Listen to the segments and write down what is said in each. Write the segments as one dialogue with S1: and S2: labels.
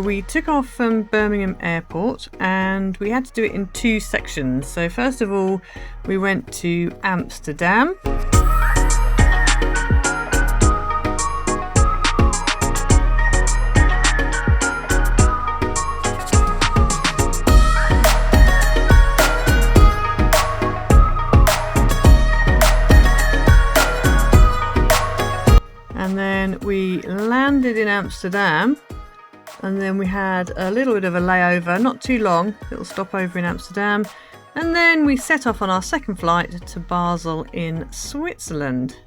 S1: we took off from Birmingham Airport and we had to do it in two sections. So first of all, we went to Amsterdam. And then we landed in Amsterdam, and then we had a little bit of a layover, not too long, little stopover in Amsterdam, and then we set off on our second flight to Basel in Switzerland.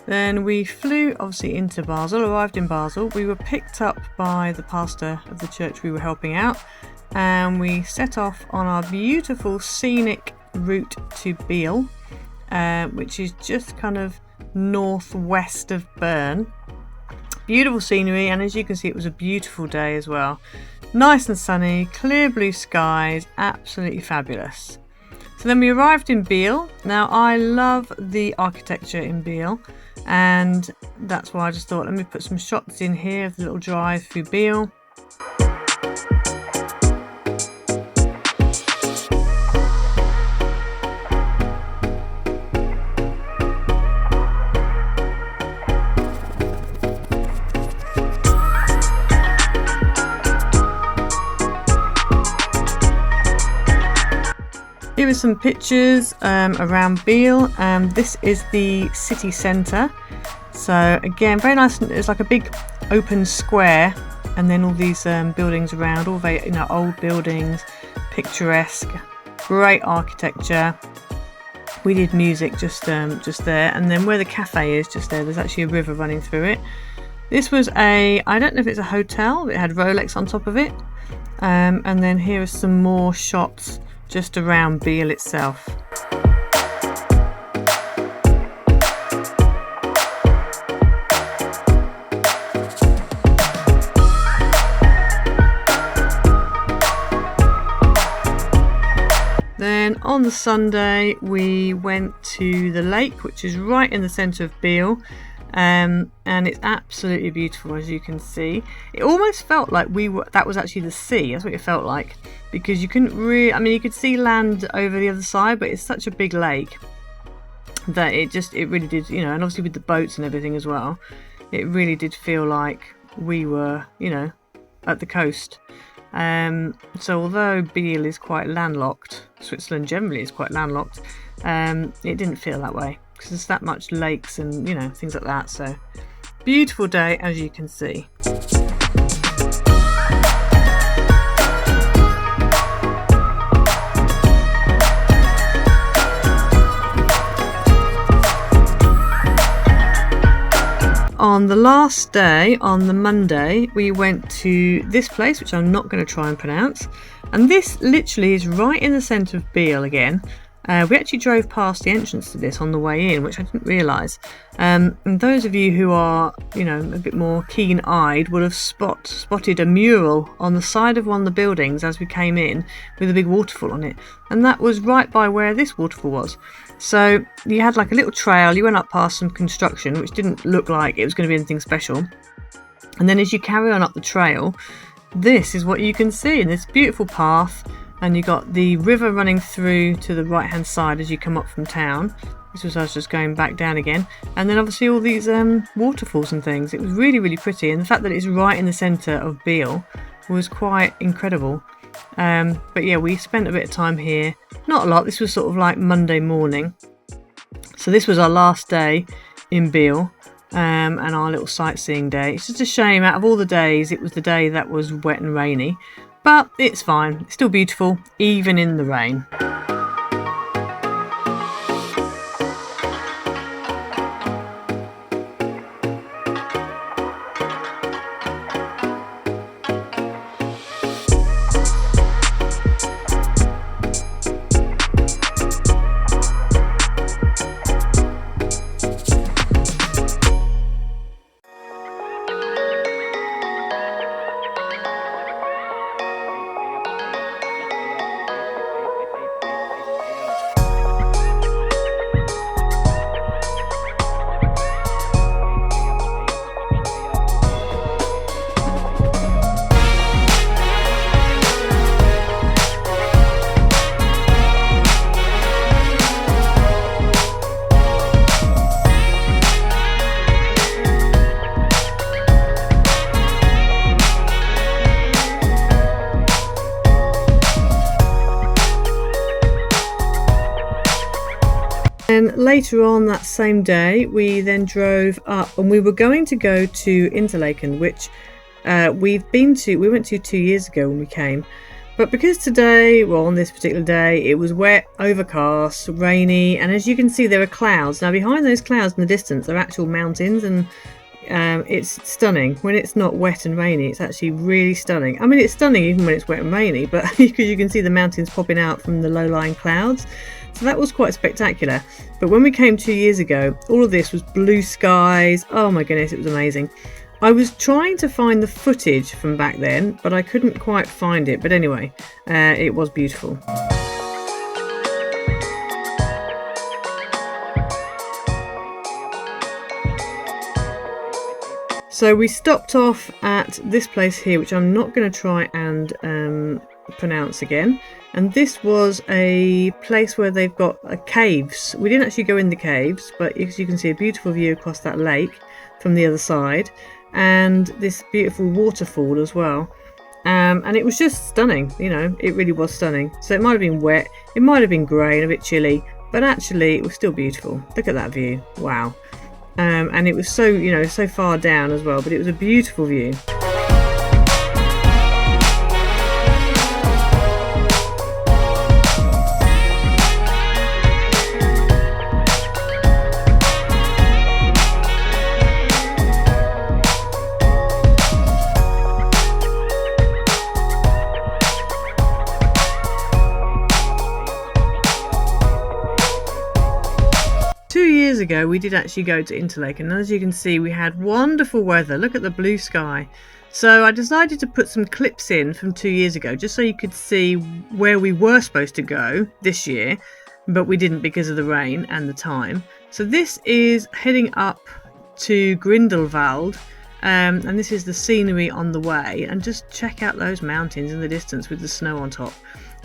S1: Then we flew obviously into Basel, arrived in Basel. We were picked up by the pastor of the church we were helping out, and we set off on our beautiful scenic route to Biel, which is just kind of northwest of Bern. Beautiful scenery, and as you can see, it was a beautiful day as well. Nice and sunny, clear blue skies, absolutely fabulous. So then we arrived in Biel. Now I love the architecture in Biel, and that's why I just thought let me put some shots in here of the little drive through Biel. Here are some pictures around Biel. This is the city centre. So again, very nice. It's like a big open square, and then all these buildings around, all very old buildings, picturesque, great architecture. We did music just there, and then where the cafe is just there, there's actually a river running through it. This was I don't know if it's a hotel. It had Rolex on top of it, and then here are some more shots just around Biel itself. Then on the Sunday we went to the lake, which is right in the centre of Biel. And it's absolutely beautiful, as you can see. It almost felt like that was actually the sea. That's what it felt like, because you couldn't really, you could see land over the other side, but it's such a big lake that it really did, and obviously with the boats and everything as well, it really did feel like we were, at the coast. So although Biel is quite landlocked, Switzerland generally is quite landlocked, it didn't feel that way, because there's that much lakes and things like that. So beautiful day, as you can see. On the last day, on the Monday, we went to this place, which I'm not going to try and pronounce, and this literally is right in the centre of Biel again. We actually drove past the entrance to this on the way in, which I didn't realise. And those of you who are, a bit more keen-eyed would have spotted a mural on the side of one of the buildings as we came in, with a big waterfall on it. And that was right by where this waterfall was. So you had like a little trail, you went up past some construction, which didn't look like it was going to be anything special. And then as you carry on up the trail, this is what you can see in this beautiful path. And you got the river running through to the right hand side as you come up from town. This was us just going back down again. And then obviously all these waterfalls and things. It was really, really pretty. And the fact that it's right in the centre of Biel was quite incredible. But yeah, we spent a bit of time here. Not a lot. This was sort of like Monday morning. So this was our last day in Biel. And our little sightseeing day. It's just a shame, out of all the days, it was the day that was wet and rainy. But it's fine, it's still beautiful, even in the rain. later on that same day, we then drove up, and we were going to go to Interlaken, which we went to 2 years ago when we came. But because today, well, on this particular day, it was wet, overcast, rainy, and as you can see, there are clouds. Now, behind those clouds in the distance are actual mountains, and it's stunning. When it's not wet and rainy, it's actually really stunning. I mean, it's stunning even when it's wet and rainy, but because you can see the mountains popping out from the low-lying clouds. So that was quite spectacular. But when we came 2 years ago, all of this was blue skies. Oh my goodness, it was amazing. I was trying to find the footage from back then, but I couldn't quite find it. But anyway, it was beautiful. So we stopped off at this place here, which I'm not going to try and pronounce again. And this was a place where they've got caves. We didn't actually go in the caves, but as you can see, a beautiful view across that lake from the other side. And this beautiful waterfall as well, and it was just stunning. You know, it really was stunning. So it might have been wet, it might have been grey and a bit chilly, but actually it was still beautiful. Look at that view, wow. And it was so, you know, so far down as well, but it was a beautiful view. 2 years ago we did actually go to Interlaken, and as you can see we had wonderful weather. Look at the blue sky. So I decided to put some clips in from 2 years ago just so you could see where we were supposed to go this year, but we didn't because of the rain and the time. So this is heading up to Grindelwald, and this is the scenery on the way, and just check out those mountains in the distance with the snow on top.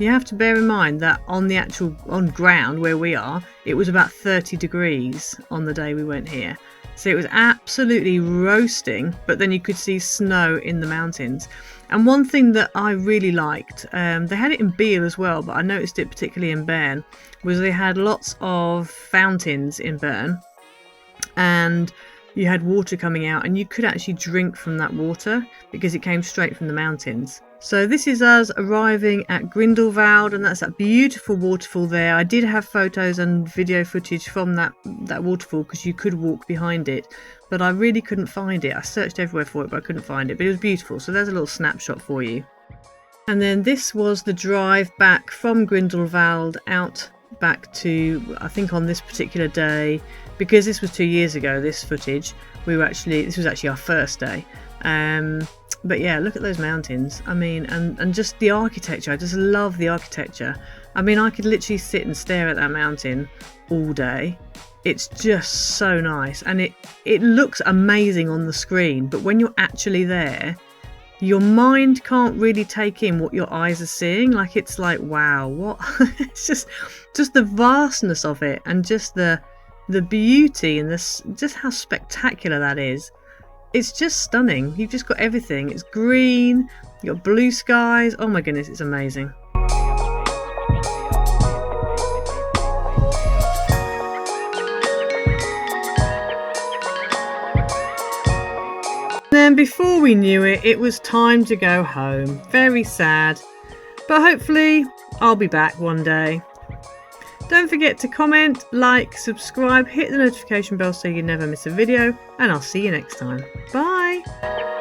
S1: You have to bear in mind that on ground where we are, it was about 30 degrees on the day we went here. So it was absolutely roasting, but then you could see snow in the mountains. And one thing that I really liked, they had it in Biel as well, but I noticed it particularly in Bienne, was they had lots of fountains in Bienne, and you had water coming out, and you could actually drink from that water because it came straight from the mountains. So this is us arriving at Grindelwald, and that's that beautiful waterfall there. I did have photos and video footage from that waterfall because you could walk behind it, but I really couldn't find it. I searched everywhere for it, but I couldn't find it, but it was beautiful. So there's a little snapshot for you. And then this was the drive back from Grindelwald out back to, I think on this particular day, because this was 2 years ago, this footage, this was actually our first day. But yeah, look at those mountains. I mean, and just the architecture. I just love the architecture. I mean, I could literally sit and stare at that mountain all day. It's just so nice, and it looks amazing on the screen, but when you're actually there, your mind can't really take in what your eyes are seeing. Like, it's like, wow, what? It's just the vastness of it, and just the beauty, and just how spectacular that is. It's just stunning. You've just got everything. It's green, you've got blue skies. Oh my goodness, it's amazing. Then before we knew it, it was time to go home. Very sad, but hopefully I'll be back one day. Don't forget to comment, like, subscribe, hit the notification bell so you never miss a video, and I'll see you next time. Bye!